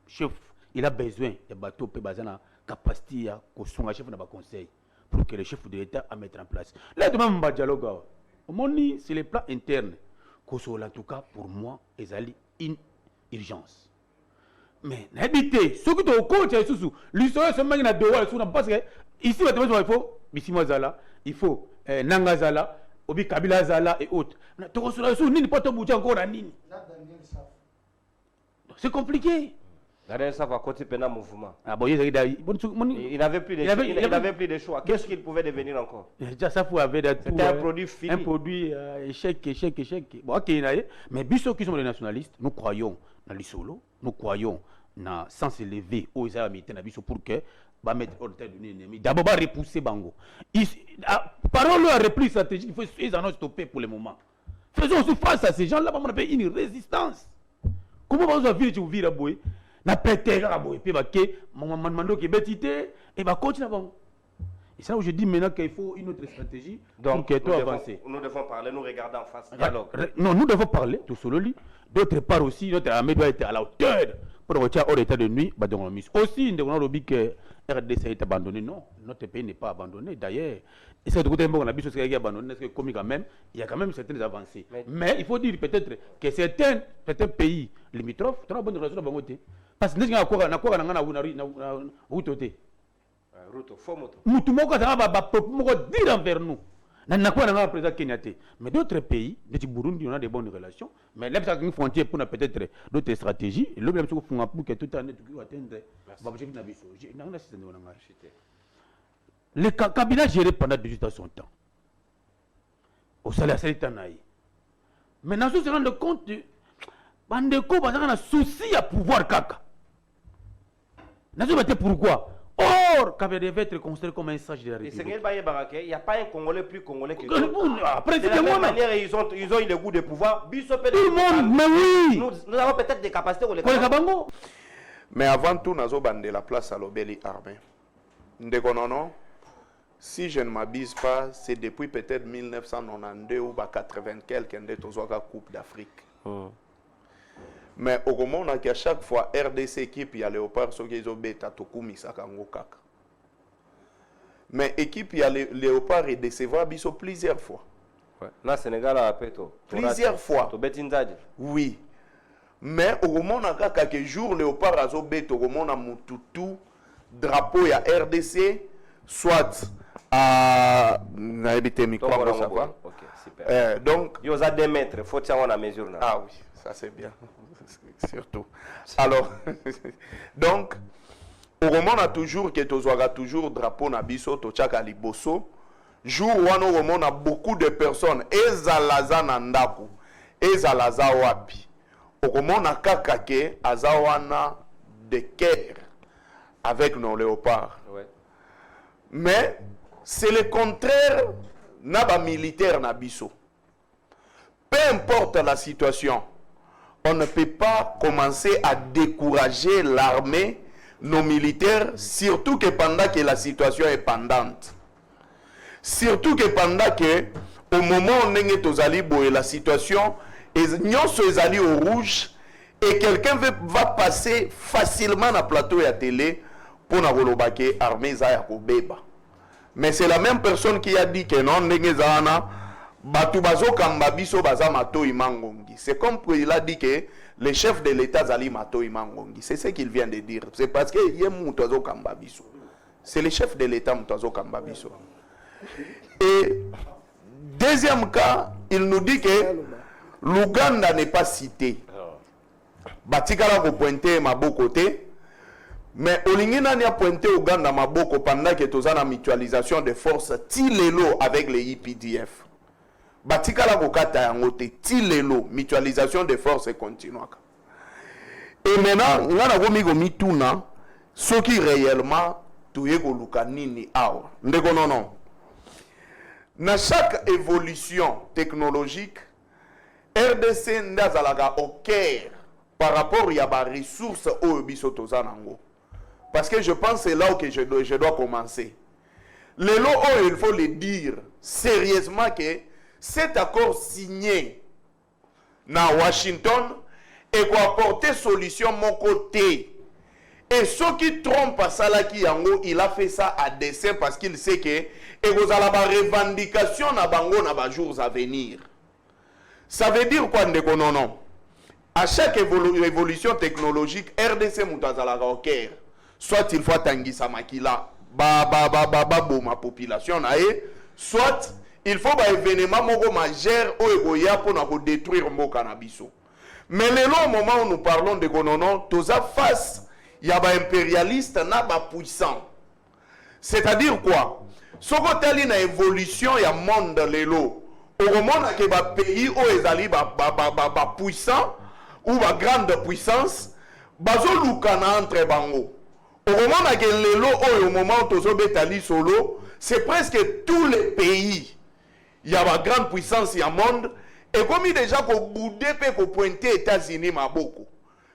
chef, il a besoin de bateau, capacité à chef de conseil pour que le chef de l'État à mettre en place. Là, tout le monde va dialoguer. C'est le plan interne. En tout cas, pour moi, il une urgence. Mais n'habitez, ce que tu as au coach, l'histoire se met à deux parce que ici, il faut Nangazala, Obi Kabila Zala et autres. C'est compliqué. Ça va continuer un mouvement. Il n'avait plus de choix. Qu'est-ce qu'il pouvait devenir encore? C'était un produit fini. Un produit échec. Bon, ok, mais ceux qui sont les nationalistes, nous croyons dans l'isolo, nous croyons dans sens élevé aux militaires pour que va mettre hors de l'ennemi. D'abord, va repousser Bango. Parole à repli stratégique, il faut ils en stopper pour le moment. Faisons aussi face à ces gens-là, on appelle une résistance. Comment vous avez vu vivre à Boé? Na pété à Boé, puis mando qui bétité et va continuer avant. Et c'est là où je dis maintenant qu'il faut une autre stratégie pour que tout avance. Nous devons parler, nous regarder en face. Non, nous devons parler, tout solo lui. D'autre part aussi, notre armée doit être à la hauteur pour retirer hors état de nuit. Aussi, nous devons dire que RDC est abandonné. Non, notre pays n'est pas abandonné. D'ailleurs, et c'est de côté on a vu ce qui est abandonné, parce que comme quand même, il y a quand même certaines avancées. Mais il faut dire peut-être que certains pays limitrophes ont une bonne relation avec Bangote. Parce que nous avons route. Dire envers nous. Mais d'autres pays, le Burundi, on a des bonnes relations. Mais là, il y a une frontière pour peut-être d'autres stratégies. Et là, il faut que tout le monde atteindre l'objectif. Le cabinet géré pendant 18 ans son temps. Au salaire, c'est l'étanaï. Maintenant, on se rend compte de Bandeko, parce qu'on a un souci à pouvoir caca. Pourquoi? Or, Kabé devait être considéré comme un sage de la République. Il n'y a pas un Congolais plus Congolais que après, de la même manière, ils ont eu le goût de pouvoir. Tout le monde, mais oui. Nous avons peut-être des capacités pour les Kabango. Mais avant tout, nous avons bandé la place à l'Obéli armée. Non, si je ne m'abuse pas, c'est depuis peut-être 1992 ou 80 quelques la Coupe d'Afrique. Mais au moment où à chaque fois RDC équipe il y a Léopard ce qui ont bêta Tokumi Sakango Kaka. Mais équipe il y a Léopard et décevra biso plusieurs fois. Là Sénégal a péto. Plusieurs fois. Oui. Mais au moment où quelques jours Léopard a bêta au moment où Mututu drapeau ya RDC soit à n'habiter micro ça va. OK, super. Donc il y a des mètres, faut tirer la mesure là. Ah oui, ça c'est bien. Surtout. Alors, donc, au moment on a toujours que tu as toujours drapeau na biso to chaka liboso. Jour où on a beaucoup de personnes ezalaza na ndaku, ezalaza wapi. Au moment on a kakake azawana de guerre avec nos léopards. Ouais. Mais c'est le contraire na ba militaire na biso. Peu importe la situation. On ne peut pas commencer à décourager l'armée, nos militaires, surtout que pendant que la situation est pendante. Surtout que pendant que au moment où ndenge tozali boye la situation nyonso ezali au rouge et quelqu'un va passer facilement na plateau ya télé pour na koloba ke armée za ya kobeba. Mais c'est la même personne qui a dit que non ndenge zana batu bazokamba biso baza matoi mangongi. C'est comme il a dit que le chef de l'État zali matoi mangongi. C'est ce qu'il vient de dire. C'est parce que yé mutu azokamba biso. C'est le chef de l'État mutu azokamba biso. Et deuxième cas, il nous dit que l'Ouganda n'est pas cité. Batikala ko pointer maboko te. Mais olingi nani a pointé Ouganda maboko pendant que tozana mutualisation de forces tilelo avec les IPDF. Batikala ko kata yango te tilelo mutualisation de forces continuaka. Et maintenant ngana ko migo mituna ce qui réellement tuye ko luka nini awa. Ndeko non. Na chaque évolution technologique RDC ndazalaga au cœur par rapport à la ressources au bisotozanango. Parce que je pense que c'est là où je dois commencer. Les lots, il faut le dire sérieusement que cet accord signé dans Washington et qu'on apporte solution mon côté. Et ceux qui trompent à Salaki Yango, il a fait ça à dessein parce qu'il sait que et vous avez la revendication na bango na ba jours à venir. Ça veut dire quoi ndeko non? À chaque évolution technologique, RDC Moutazalaga au Caire. Soit il faut tangisa makila, ma population nae, soit il faut un événement moko majeur au egoya pour détruire mboka na biso. Mais le moment où nous parlons de Gononon, toza face, il y a un impérialiste na ba puissant. C'est-à-dire quoi? Ce côté na évolution ya monde lelo. Au moment que ba pays où ezali ba puissant ou ba grande puissance, bazo lukana entre bango. Au moment que lelo au moment où tozo betali solo, c'est presque tous les pays. Il y a ba grande puissance ya monde et comme il déjà ko boudé pe ko pointer États-Unis maboko.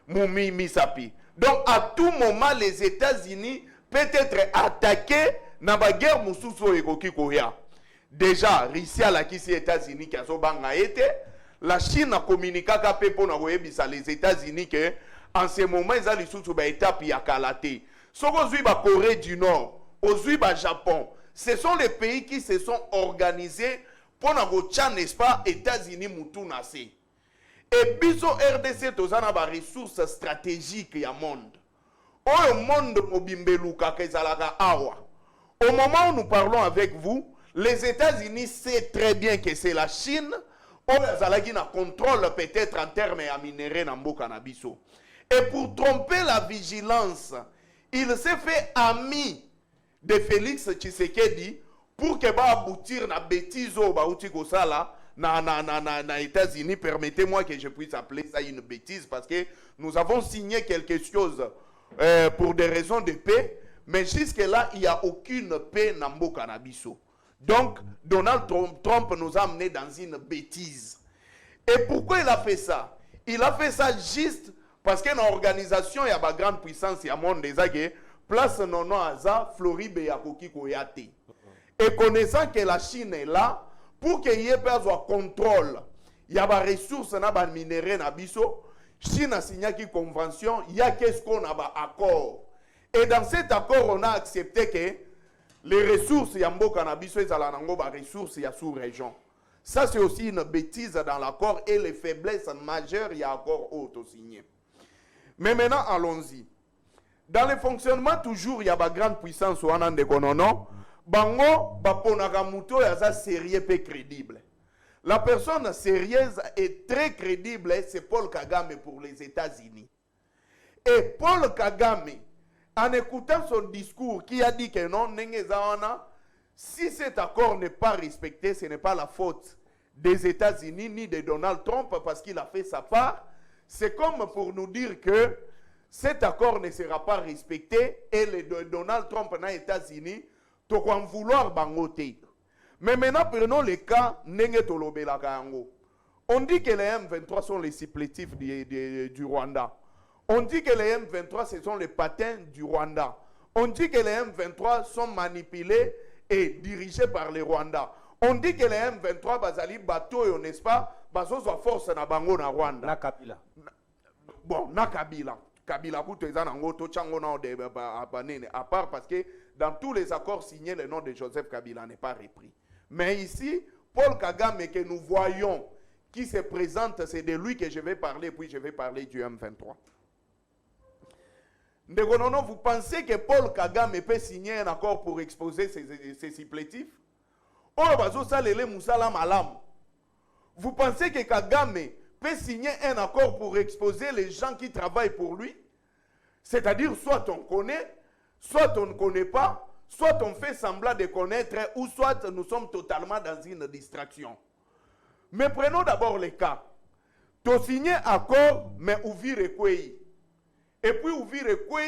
Mumi misapi. Donc à tout moment les États-Unis peut être attaqués na ba guerre mususu ekoki koya. Déjà Russie à la kisi États-Unis qui a so banga été, la Chine a communiqué ka pe pona koyebisa les États-Unis que en ce moment ils ont lisusu ba étape ya kalate. Soko zui ba Corée du Nord, ozui ba Japon, ce sont les pays qui se sont organisés pour na gocha n'est-ce pas États-Unis mutu nase. Et biso RDC tozana ba ressources stratégiques ya monde. Au monde mobimbeluka kezalaka awa. Au moment où nous parlons avec vous, les États-Unis savent très bien que c'est la Chine qui contrôle peut-être en termes à minerais dans le cannabis. Et pour tromper la vigilance, il s'est fait ami de Félix Tshisekedi pour que va aboutir na bêtise au na États-Unis. Permettez-moi que je puisse appeler ça une bêtise parce que nous avons signé quelque chose pour des raisons de paix, mais jusque-là, il n'y a aucune paix dans le cannabis. Donc, Donald Trump nous a amenés dans une bêtise. Et pourquoi il a fait ça? Il a fait ça juste parce que dans l'organisation, il y a une grande puissance, il y a un monde des aguets, place non aza, Floride et Yakoki Koyate. Et connaissant que la Chine est là, pour qu'il y ait pas de contrôle, il y a des ressources, il y a des minéraux, Chine a signé une convention, il y a qu'est-ce qu'on a un accord. Et dans cet accord, on a accepté que les ressources, il y a un cannabis, il y a des ressources, il y a sous-région. Ça, c'est aussi une bêtise dans l'accord et les faiblesses majeures, il y a accord auto-signé. Mais maintenant, allons-y. Dans le fonctionnement, toujours, il y a une grande puissance ou un déconono. Bango, baponagamuto, il y a ça sérieux et crédible. La personne sérieuse et très crédible, c'est Paul Kagame pour les États-Unis. Et Paul Kagame, en écoutant son discours qui a dit que non, si cet accord n'est pas respecté, ce n'est pas la faute des États-Unis ni de Donald Trump parce qu'il a fait sa part. C'est comme pour nous dire que cet accord ne sera pas respecté et Donald Trump dans les États-Unis, tu vas vouloir bangoter. Mais maintenant, prenons le cas Nenge Tolobela Kayango. On dit que les M23 sont les supplétifs du Rwanda. On dit que les M23, ce sont les patins du Rwanda. On dit que les M23 sont manipulés et dirigés par les Rwandais. On dit que les M23 bazali bateau, n'est-ce pas? Bazo soit force na bango na Rwanda. Na Kabila. Bon, na Kabila. Kabila kuto ezanango to chango na de à part parce que dans tous les accords signés, le nom de Joseph Kabila n'est pas repris. Mais ici, Paul Kagame que nous voyons qui se présente, c'est de lui que je vais parler, puis je vais parler du M23. Ndegonono, vous pensez que Paul Kagame peut signer un accord pour exposer ses supplétifs? Vous pensez que Kagame peut signer un accord pour exposer les gens qui travaillent pour lui? C'est-à-dire, soit on connaît, soit on ne connaît pas, soit on fait semblant de connaître, ou soit nous sommes totalement dans une distraction. Mais prenons d'abord les cas. Tu signes accord, mais ouvrir et quoi? Et puis ouvrir et quoi?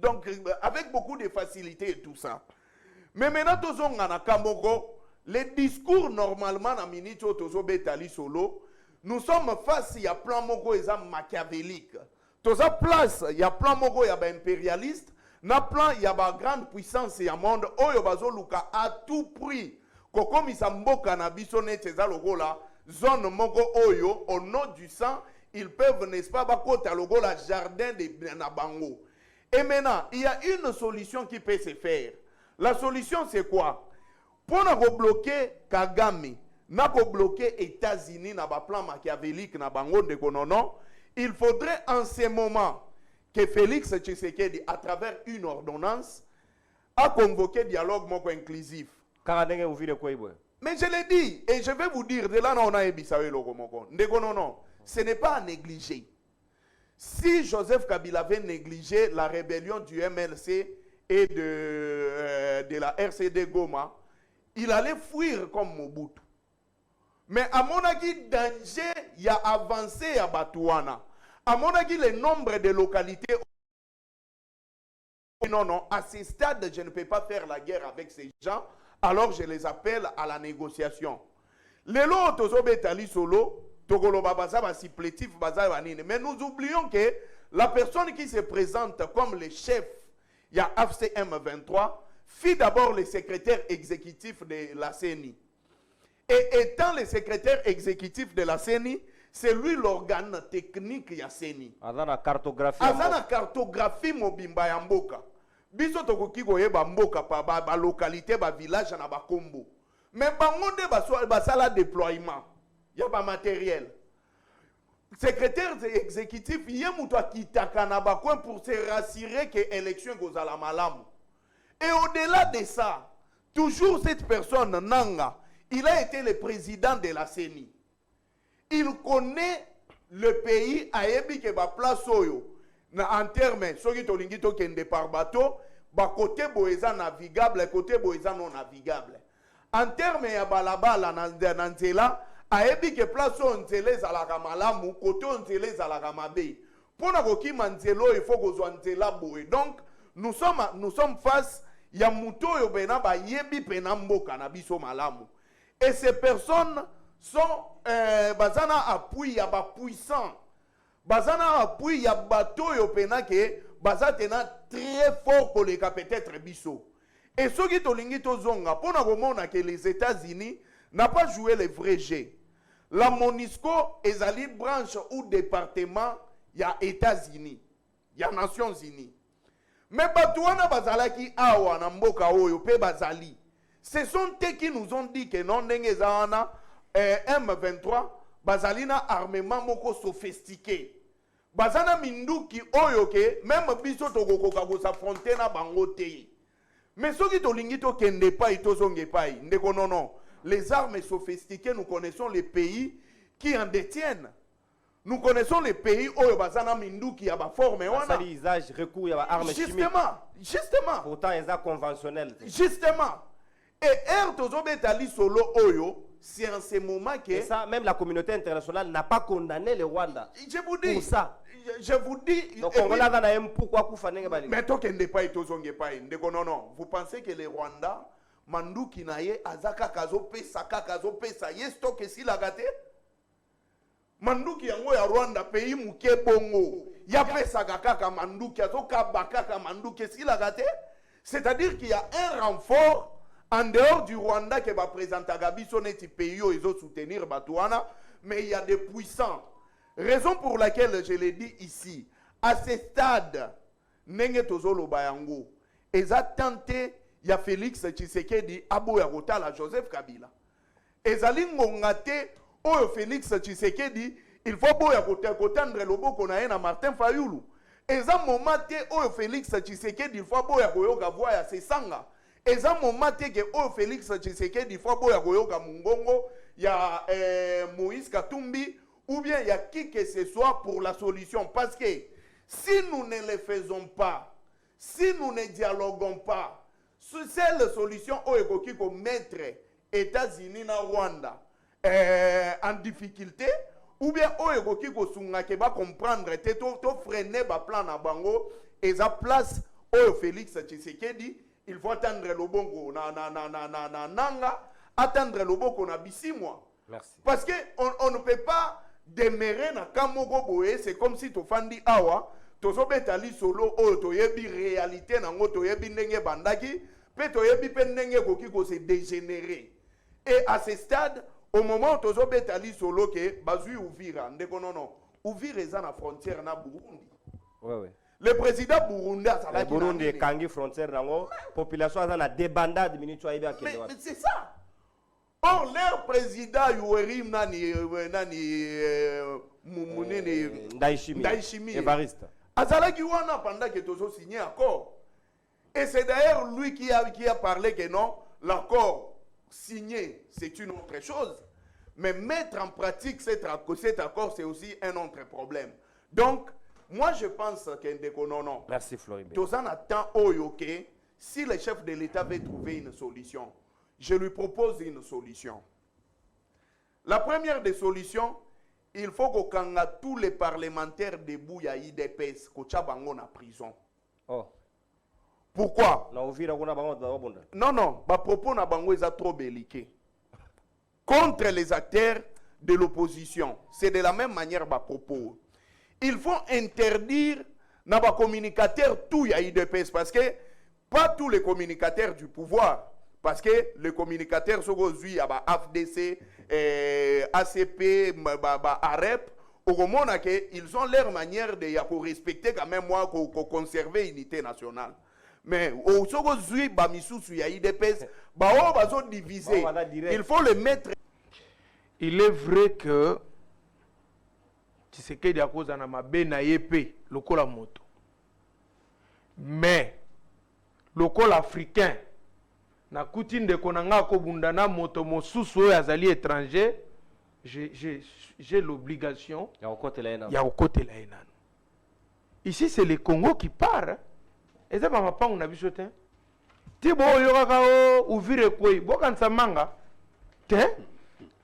Donc, avec beaucoup de facilité et tout ça. Mais maintenant, les discours normalement dans Minito Tozo Betali Solo, nous sommes face à plan moko et machiavélique. Toza place, il y a plan moko et impérialiste, na plan il y a grande puissance et monde oyo bazo luka à tout prix. Koko misamboka na bisone teza logo la zone moko oyo au nom du sang, ils peuvent n'est-ce pas bakota logo la jardin de Nabango. Et maintenant, il y a une solution qui peut se faire. La solution, c'est quoi? Pour nous bloquer Kagame, nous bloquer États-Unis dans le plan machiavélique, il faudrait en ce moment que Félix Tshisekedi, à travers une ordonnance, a convoqué dialogue inclusif. Mais je l'ai dit, et je vais vous dire, de là, on a ce n'est pas à négliger. Si Joseph Kabila avait négligé la rébellion du MLC et de la RCD Goma, il allait fuir comme Mobutu. Mais à mon avis, danger, il y a avancé à Batouana. À mon avis, le nombre de localités... Non, à ce stade, je ne peux pas faire la guerre avec ces gens, alors je les appelle à la négociation. Les lots, solo, mais nous oublions que la personne qui se présente comme le chef, il y a AFCM 23, fit d'abord le secrétaire exécutif de la CENI. Et étant le secrétaire exécutif de la CENI, c'est lui l'organe technique de la CENI. Azana cartographie. Azana cartographie mobimba ya mboka. Biso tokoki koyeba mboka pa ba localité ba village na ba kombo. Mais bangonde ba sala déploiement. Il y a pas matériel. Secrétaire exécutif, il y a muto kitaka na ba coin pour se rassurer que élection gozala malamu. Et au-delà de ça, toujours cette personne Nanga, il a été le président de la CENI. Il connaît le pays à Ebi ba place oyo en termes soki tolingi to kende par bateau, ba côté boeza navigable, côté boeza non navigable. En termes ya balabala na nzela, a ebi ke place on nzela ezalaka malamu, côté on nzela ezalaka mabe. Pona kokima nzelo il faut kozwa nzela boye. Donc nous sommes face ya muto yo bena ba yebi pena mboka na biso malamu. Et ces personnes sont bazana appui ya ba puissant. Bazana appui ya bato yo pena ke bazatena très fort pour les cas peut-être biso. Et ce qui tolingi tozonga pona komona que les États-Unis n'a pas joué le vrai jeu. La MONUSCO ezali branche ou département ya États-Unis, ya Nations Unies. Mais batouana bazalaki awa na mboka oyo pe bazali. Ce sont eux qui nous ont dit que non n'engezana M23 bazalina armement moko sophistiqué. Bazana minduki oyo ke même biso tokokoka ko s'affronter na bango te. Mais ceux qui tolingi to kende pa itozonge pa ndeko non. Les armes sophistiquées, nous connaissons les pays qui en détiennent. Nous connaissons les pays où bazana minduki ya ba forme wana. Usage recours ya armes chimiques. Justement. Pourtant ils sont conventionnels. Justement. Et Tali solo oyo, c'est en ce moment que... Et ça, même la communauté internationale n'a pas condamné le Rwanda. Je vous dis... Pour ça. Je vous dis... Donc on va là pourquoi Koufané Bali. Mais toi qui n'es pas itozonge pas non. Vous pensez que les Rwandais Manduki naye azaka kazo pesa kazo pesa yesto que si la gâté Manduki yango ya Rwanda pays muke bongo ya pesa kaka Manduki azoka bakaka Manduki si la gâté, c'est-à-dire qu'il y a un renfort en dehors du Rwanda qui va présenter Gabiso neti pays ils ont soutenir Batouana, mais il y a des puissants. Raison pour laquelle je l'ai dit ici, à ce stade, Nenge Tozolo Bayango, ils ont tenté, il y a Félix Tshisekedi, Abo Yarotala, Joseph Kabila. Ils ont ngongate, oh Félix Tshisekedi, il faut boya kotendre lobo kona na Martin Fayulu. Ils ont momenté, oh Félix Tshisekedi, il faut boya koyoka voya sesanga. Ils ont momenté que oh Félix Tshisekedi, il faut boya koyoka mungongo, il y a Moïse Katumbi, ou bien il y a qui que ce soit pour la solution. Parce que si nous ne le faisons pas, si nous ne dialoguons pas, c'est la solution où il faut mettre États-Unis et Rwanda en difficulté, ou bien où il faut comprendre, freiner le plan à Bango, et la place où Félix Tshisekedi, il faut attendre le bongo, attendre le bongo na bisimois. Merci. Parce qu'on ne peut pas demeurer na Kamoko Boé, c'est comme si tu fandi awa, tu sobetali solo, tu yebi réalité, tu yebi ndenge bandaki, puis tu yebi pendenge koki ko se dégénérer. Et à ce stade, au moment où tu sobetali solo, que bazui Ouvira, ndeko non, Ouvira est à la frontière na Burundi. Oui, oui. Le président Burundi a le Burundi est Kangi frontière, la population a la débandade minute. Mais c'est ça. Or, leur président Yoweri Ndayishimiye Evariste azalaki wana pendant que Tozo signé accord. Et c'est d'ailleurs lui qui a parlé que non, l'accord signé, c'est une autre chose. Mais mettre en pratique cet accord, c'est aussi un autre problème. Donc, moi je pense que non. Merci Floribert. Tozan attend Oyoke, si le chef de l'État veut trouver une solution. Je lui propose une solution. La première des solutions, il faut que tous les parlementaires debout à IDPS, Kochabango en prison. Oh. Pourquoi? Non, ma propos na bango est trop belliqué. Contre les acteurs de l'opposition, c'est de la même manière ma propos. Il faut interdire na ba communicateurs tout à IDPS parce que pas tous les communicateurs du pouvoir. Parce que les communicateurs sont aujourd'hui à AFDC, ACP, AREP, ils ont leur manière de respecter quand même moi, de conserver l'unité nationale. Mais aujourd'hui, divisé. Il faut le mettre. Il est vrai que Tshisekedi a cause de ma épée, le col à moto. Mais le col africain, na kutine de konanga ko bundana moto mosusu azali étranger, j'ai l'obligation ya okote la enano. Ici c'est le Congo qui part. Et ça va pas on a vu ça tin. Ti bo yoraka o ouvrir koi bo kansa manga. Tin.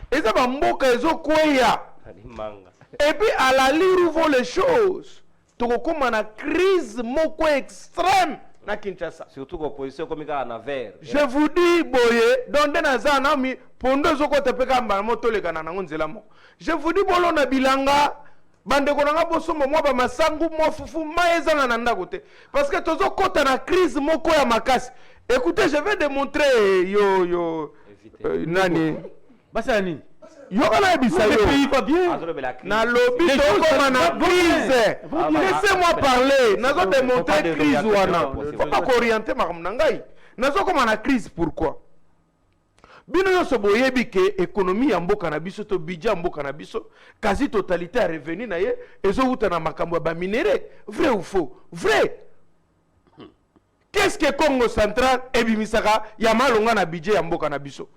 Et ça va mboka ezo koya. Et puis à la lire vont les choses. Tu comme na crise moko extrême. Na Kinshasa. Surtout l'opposition comme il y a un verre. Je vous dis, boye, donde naza nami, pondo zoko tepeka mba moto le kana ngonzela mo. Je vous dis bolo na bilanga, bande konanga boso mo ba masangu mo fufu maeza na nanda kote. Parce que tozo kota na crise moko ya makasi. Écoutez, je vais démontrer nani. Basa nini? Yoka na bisa yo. Le pays va bien. Na lobby toko na crise. Laissez-moi parler. Nazo démontrer crise wana. Faut pas qu'orienter makamnangai. Nazo koma na crise pourquoi? Bino yoso boyebi ke économie ya mboka na biso to budget ya mboka na biso quasi totalité ya revenu na ye ezo uta na makambo ba minéraux. Vrai ou faux? Vrai. Qu'est-ce que Congo central ebimisaka ya malonga na budget ya mboka na biso?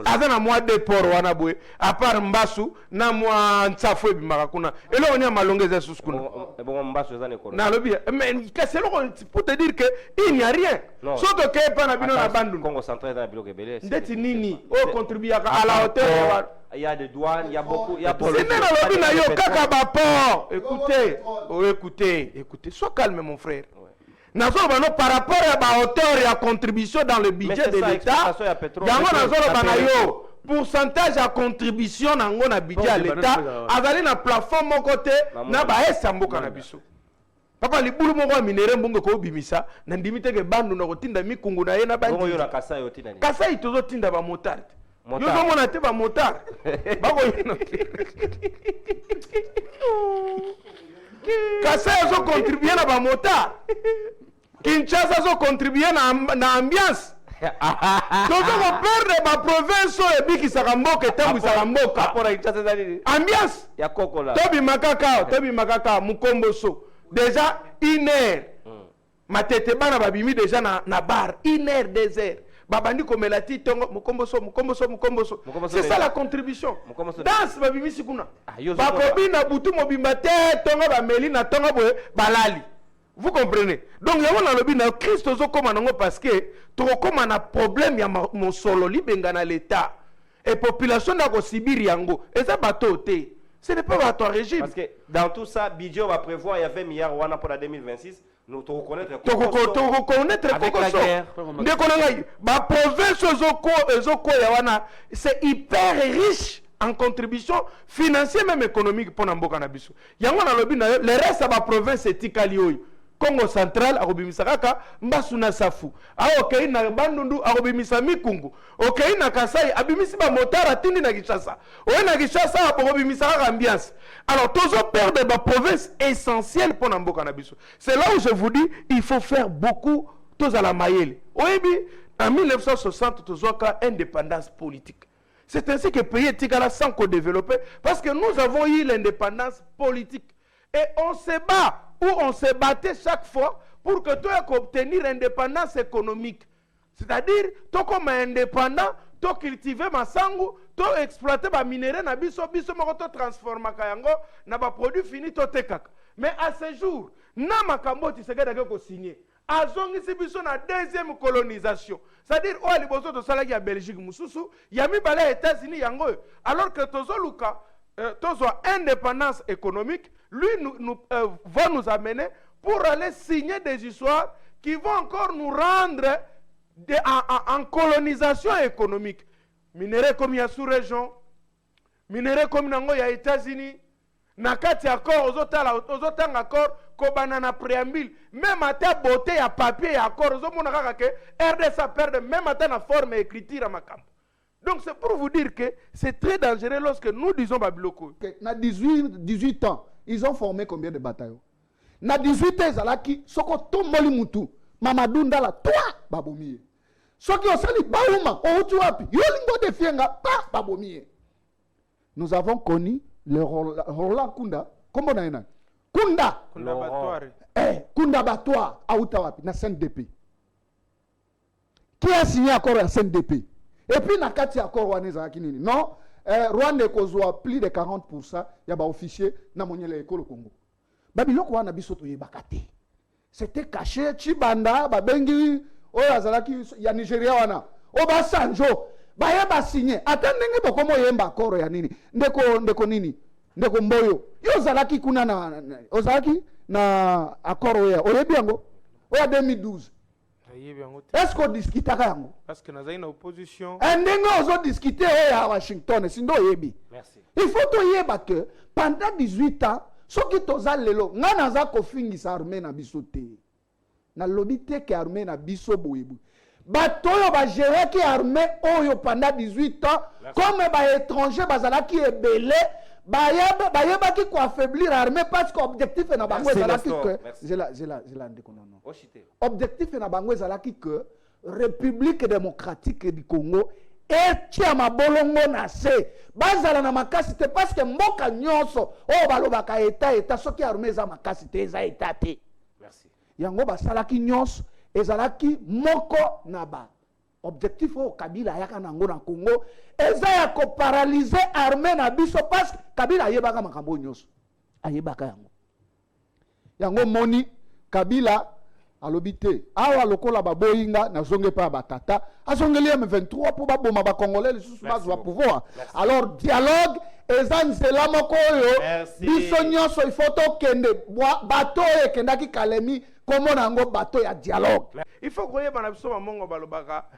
Aza na mwa de port wana boye à part Mbasu na mwa Ntsafo ebimaka kuna. Elo on ya malonga za suskuna. Bon Mbasu za nekoro. Na lobi mais c'est pour te dire que il n'y a rien. Surtout que pas na bino na bandu. Congo central na bilo kebele. Ndeti nini o contribuer à la hauteur. Il y a des douanes, il y a beaucoup, il y a beaucoup. C'est même na lobi na yo kaka ba port. Écoutez, sois calme mon frère. Par rapport à la hauteur et à la contribution dans le budget de l'État, pourcentage à contribution dans le budget de l'État, il y a un plafond de mon côté, il y a un papa libulu moko ya minere mbongo ko bimisa na ndimi teke bandu na kotinda mikungu na ye na bongo bandi yo na Kasai yo tina ni Kasai tozotinda ba motard yo Motard. zomona te ba motard bako yino Kasai azo contribuer na ba motard Kinshasa azo contribuer na ambiance tozo ko perdre ba province oyo ebikisaka mboka etambwisaka mboka apora Kinshasa ezali ambiance ya kokola tobi makaka mukomboso déjà 1 heure matete bana babimi déjà na bar 1 heure 2 heures babandi komela ti tongo mukomboso c'est ça la contribution danse babimi sikuna bakobi na butu mobimba te tongo bameli na tongo boye balali. Vous comprenez? Donc, il y a un lobby dans Christ parce que tu as un problème, il y a mon solo libenga dans l'État. Et la population de Sibir yango. Et ça, ce n'est pas bateau régime. Parce que dans tout ça, Bidjo va prévoir, il y a 20 milliards pour la 2026. Nous te reconnaître avec la guerre. La province, c'est hyper riche en contribution financière, même économique pour Namboka Nabiso. Il y a un lobby, le reste de la province est Tikali. Congo central arobimisa kaka mbasuna safu okay na bandundu arobimisa mikungu okay na Kasai abimisi ba motara tindi na Kinshasa na Kinshasa arobimisa kaka ambiance. Alors tozo perdre ba province essentielle pour Namboka na biso. C'est là où je vous dis il faut faire beaucoup toza la mayele oyebi en 1960 tozoka indépendance politique. C'est ainsi que le pays est sans co-développer parce que nous avons eu l'indépendance politique et on se bat où on se battait chaque fois pour que tu aies obtenir l'indépendance économique. C'est-à-dire, tu comme indépendant, tu cultiver ma sangu, tu exploiter ma minerai, na biso tu transformer kayango, na ba produit fini tu tekaka. Mais à ce jour, na makambo tu sais que signé. Azongi si biso na deuxième colonisation. C'est-à-dire, oh liboso to salaki ya Belgique mususu, ya mi bala États-Unis yango. Alors que tozo luka tozo indépendance économique, lui va nous amener pour aller signer des histoires qui vont encore nous rendre en colonisation économique. Minerais comme il y a sous-région, minerais comme il y a États-Unis, nakati accord, aux autres accords, kobanana préambule, même à ta beauté, à papier, à accord, aux autres RDS a perdu, même à ta forme et écriture à ma camp. Donc c'est pour vous dire que c'est très dangereux lorsque nous disons Babiloko. Na 18 ans, ils ont formé combien de bataillons? Na 18 ans, Zalaki, Soko Tomoli Moutou, Mamadou Ndala, toi, Babomiye. Soki Osali Baouma, Outuapi, Yolingo de Fienga, pas Babomiye. Nous avons connu le Roland Kunda, comment on a Kunda Kunda Batoire, à Outawapi, na CNDP. Qui a signé accord à CNDP? Et puis, na kati accord Rwanda Kinini. Non, Rwanda kozwa plus de 40%, il y a des officiers na monyele école au Congo. Babiloko wana bisoto yebakate. C'était caché, Chibanda, Babengi, Oyazalaki, ya Nigeria wana. Oba Sanjo, bayeba signé. Attendez, bokomo yemba accord ya nini. Ndeko nini. Ndeko mboyo. Yo zalaki kuna na ozalaki na accord oya. Oyebi yango. Oya 2012. Est-ce qu'on discute yango? Parce que nous avons une opposition. On a discuté à Washington. Sinon, merci. Il faut que pendant 18 ans, ceux qui sont allés là, nous avons fait une armée na bisote. Na lobité que armée na biso boyebu. Batoyo ba gérer qui armée oyo pendant 18 ans, comme ba étranger bazala qui est belé. Bayeba qui quoi affaiblir l'armée parce qu'objectif est na bango ezalaki que objectif est na bango ezalaki que République démocratique du Congo et ma bolongo na se bazala na makasi te parce que mboka nyonso o balobaka état soki armée za makasi te eza état te. Merci. Yango basalaki nyonso ezalaki moko na ba objectif au Kabila yaka nango na Congo eza ya ko paralyser armée na biso parce que Kabila ayebaka makambo nyonso ayebaka yango moni Kabila alobité awa lokola baboyinga na zonge pa batata azongeli M23 pour baboma ba congolais les sous bazwa pouvoir. Alors dialogue eza nzela moko oyo biso nyonso il faut to kende bato e kendaki Kalemi komo nango bato ya dialogue. Il faut que bana biso mamongo balobaka.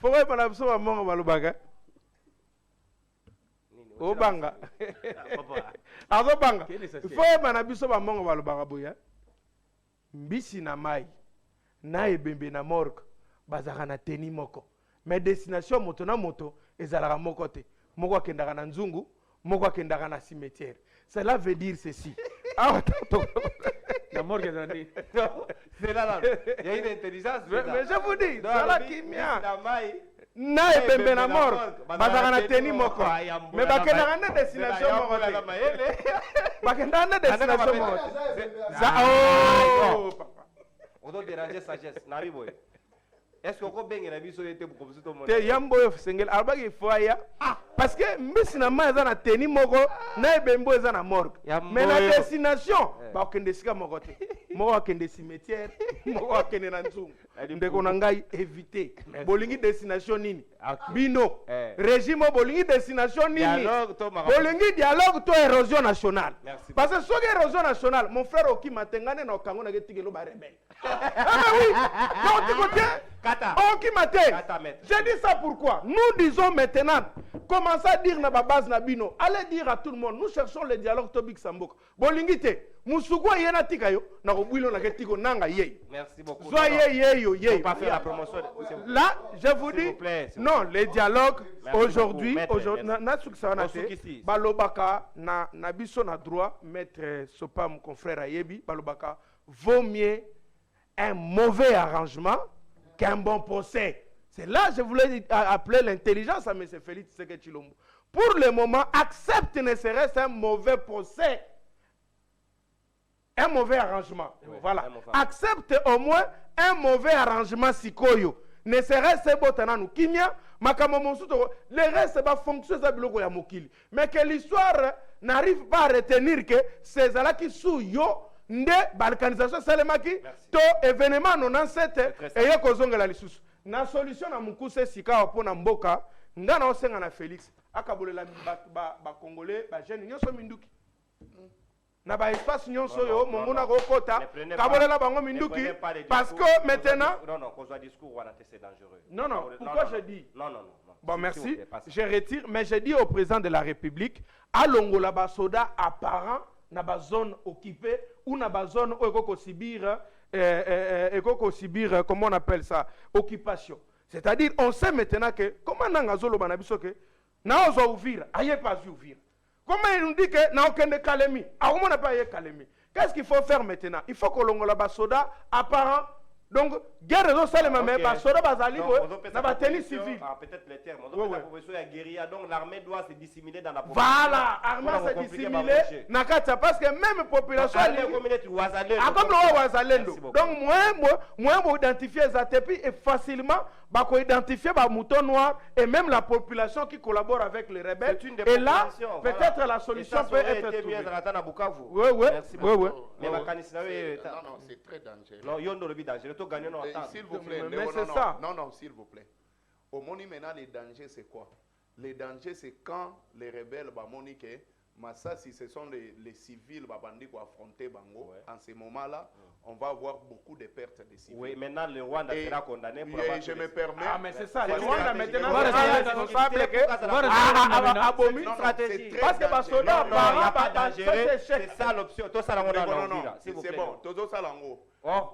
Faut bana biso mamongo balobaka. obanga Papa. azobanga Quel est ça, il faut yeba na biso bamongo balobaka boya mbisi na mai na ebembe na morgue bazalaka na teni moko mais destination moto na moto ezalaka moko te moko akendaka na nzungu moko akendaka na cimetière cela veut dire ceci La morgue est dit. C'est là, il y a une intelligence. mais je vous dis zala kimia na Eh, ebembe na na morgue morgue, bazalaka na teni moko mais bakendaka nde destination moko te bakendaka nde destination moko te On doit déranger sagesse. Nabi boy. Est-ce qu'on peut bien la vie sur les tables comme ça tout le monde? te yambo yo sengel abaki faut aya parce que mbisi na mai eza na teni moko na ebembo eza na morgue Yambo mais na yo. destination bakende esika moko te moko akende cimetière moko akende na nzungu ndeko na ngai éviter bolingi destination nini bino Eh. régime bolingi destination nini Dialogue, to marabout. bolingi dialogue to érosion nationale Merci parce que soki érosion nationale mon frère okima te ngane na okango na ketikelo ba rebelle ah mais oui donc tu côté Kata. okima te Kata, maître. j'ai dit ça pourquoi nous disons maintenant commencez à dire na ba base na bino allez dire à tout le monde nous cherchons le dialogue tobik samboka bolingi te musuku yena tika yo na kobwilo na ketiko nanga ye Merci beaucoup. Soit ye yo Faut ye pas faire la promotion. là je vous S'il dis vous plaît, s'il non les dialogues Merci aujourd'hui beaucoup, maître, aujourd'hui merci. na suki sawana Osuki te si. balobaka na biso na droit maître Sopa mon confrère ayebi balobaka vaut mieux un mauvais arrangement qu'un bon procès. C'est là que je voulais appeler l'intelligence à M. Félix Tshisekedi Tshilombo. Pour le moment, accepte ne serait-ce un mauvais procès, un mauvais arrangement. Oui, Voilà. un mauvais. Accepte au moins un mauvais arrangement sikoyo. Ne serait-ce pas nous kimia, makamo monsuto, le reste va fonctionner ça biloko ya mokili. Mais que l'histoire n'arrive pas à retenir que ces là qui sous yo nde balkanisation salemaki to événement 97 eye kozongela lisusu na solution na mukuse sika po na mboka nga na osenga na Félix akabolela ba congolais ba jeune nyonso minduki na ba espace nyonso yo monguna ko kota kabolela bango minduki parce que maintenant Non, qu'on soit discours, c'est dangereux. non pourquoi je dis Non. bon S'il merci vous plaît, passe. je retire mais je dis au président de la République alongola ba soda apparent na ba zone occupée ou na ba zone où eko subir comment on appelle ça occupation, c'est-à-dire on sait maintenant que comment nanga zolo bana biso que na ozo ouvrir aye pas ouvrir comment il nous dit que na okende Kalemi a on n'a pas aye Kalemi. Qu'est-ce qu'il faut faire maintenant? Il faut que longola ba soda apparent donc guerre zo salema mais ba soda bazali na ba tenue civile. Peut-être les termes. On doit la proposition ya guérilla, donc l'armée doit se dissimuler dans la population. Voilà, armée se dissimuler na kata parce que même population comme le wazalendo. Donc moi identifier ça et facilement bah identifier bah mouton noir et même la population qui collabore avec les rebelles. Et là peut-être la solution peut être trouvée. Oui. Merci beaucoup. Mais non, c'est très dangereux. Non, yondo le dangereux. To gagner non temps. S'il vous plaît, mais c'est ça. Non, s'il vous plaît. Au moment maintenant, les dangers, c'est quoi? Les dangers, c'est quand les rebelles, bah, Monique, Massassi, ce sont les civils, bah, bandits qui affronter Bango. Ouais. En ce moment-là, on va avoir beaucoup de pertes de civils. Oui, maintenant, le Rwanda sera condamné pour avoir. Je me permets. Ah, mais c'est ça. Le Rwanda maintenant, c'est responsable que. Abomi stratégie. Parce que ma soldat, non, c'est ça l'option. Tout ça, non, c'est bon. Tout ça,